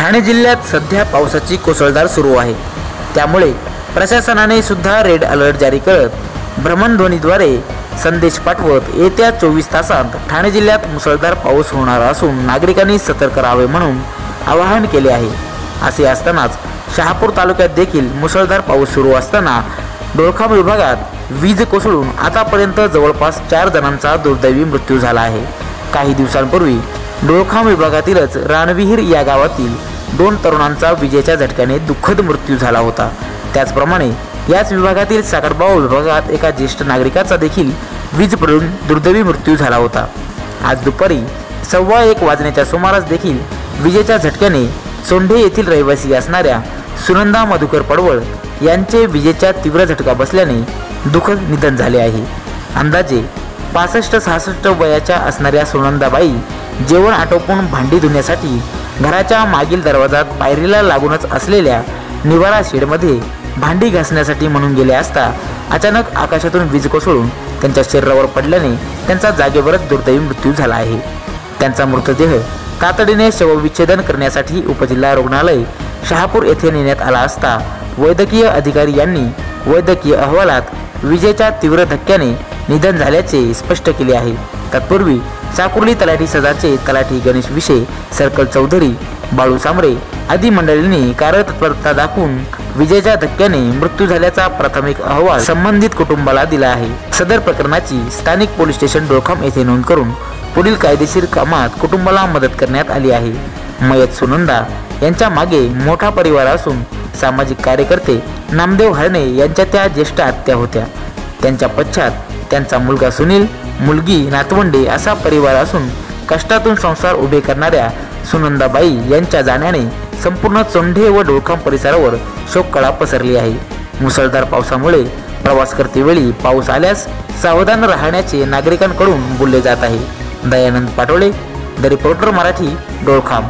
ठाणे जिल्ह्यात सध्या पावसाची कोसळधार सुरू आहे। त्यामुळे प्रशासनाने सुद्धा रेड अलर्ट जारी करत भ्रमणध्वनीद्वारे संदेश पाठवत येत्या 24 तासांत ठाणे जिल्ह्यात मुसळधार पाऊस होणार असून नागरिकांनी सतर्क राहावे म्हणून आवाहन केले आहे। असे असतानाच शहापूर तालुक्यात देखील मुसळधार पाऊस सुरू असताना डोळखाम विभागात वीज कोसळून आतापर्यंत जवळपास 4 जणांचा दुर्दैवी मृत्यू झाला आहे। काही दिवसांपूर्वी डोळखाम विभागातीलच रानविहीर या गावातील 2 तरुणांचा विजेच्या झटक्याने दुःखद मृत्यू झाला होता। त्याचप्रमाणे याच विभागातील साखरबाव विभागात एका ज्येष्ठ नागरिकाचा देखील वीज पडून दुर्दैवी मृत्यू झाला होता। आज दुपारी 1:15 वाजण्याच्या सुमारास देखील विजेच्या झटक्याने सोंढे येथील रहिवासी असणाऱ्या सुनंदा मधुकर पडवळ यांचे विजेच्या तीव्र झटका बसल्याने दुःखद निधन झाले आहे। अंदाजे 65-66 वयाच्या असणाऱ्या सुनंदाबाई जेवण आटोपून भांडी धुण्यासाठी घराच्या मागील दरवाजात पायरीला लागूनच असलेल्या निवारा शेडमध्ये भांडी घासण्यासाठी म्हणून गेले असता अचानक आकाशातून वीज कोसळून त्यांच्या शरीरावर पडल्याने त्यांचा जागेवरच दुर्दैवी मृत्यू झाला आहे। त्यांचा मृतदेह तातडीने शवविच्छेदन करण्यासाठी उपजिल्हा रुग्णालय शहापूर येथे नेण्यात आला असता वैद्यकीय अधिकारी यांनी वैद्यकीय अहवालात विजेच्या तीव्र धक्क्याने निधन झाल्याचे स्पष्ट केले आहे। तत्पूर्वी चाकुर्ली तलाठी सदाचे तलाठी गणेश विशे, सर्कल चौधरी, बाळू सामरे आदी मंडळींनी कार्यतत्परता दाखवून विजेच्या धक्क्याने मृत्यू झाल्याचा प्राथमिक अहवाल संबंधित कुटुंबाला दिला आहे। सदर प्रकरणाची स्थानिक पोलीस स्टेशन डोळखाम येथे नोंद करून पुढील कायदेशीर कामात कुटुंबाला मदत करण्यात आली आहे। मयत सुनंदा यांच्या मागे मोठा परिवार असून सामाजिक कार्यकर्ते नामदेव हरणे यांच्या त्या ज्येष्ठ आत्या होत्या। त्यांच्या पश्चात त्यांचा मुलगा सुनील, मुलगी, नातवंडे असा परिवार असून कष्टातून संसार उभे करणाऱ्या सुनंदाबाई यांच्या जाण्याने संपूर्ण चोंढे व डोळखाम परिसरावर शोककळा पसरली आहे। मुसळधार पावसामुळे प्रवास करतेवेळी पाऊस आल्यास सावधान राहण्याचे नागरिकांकडून बोलले जात आहे। Dayanand Patole, the reporter Marathi, डोळखाम।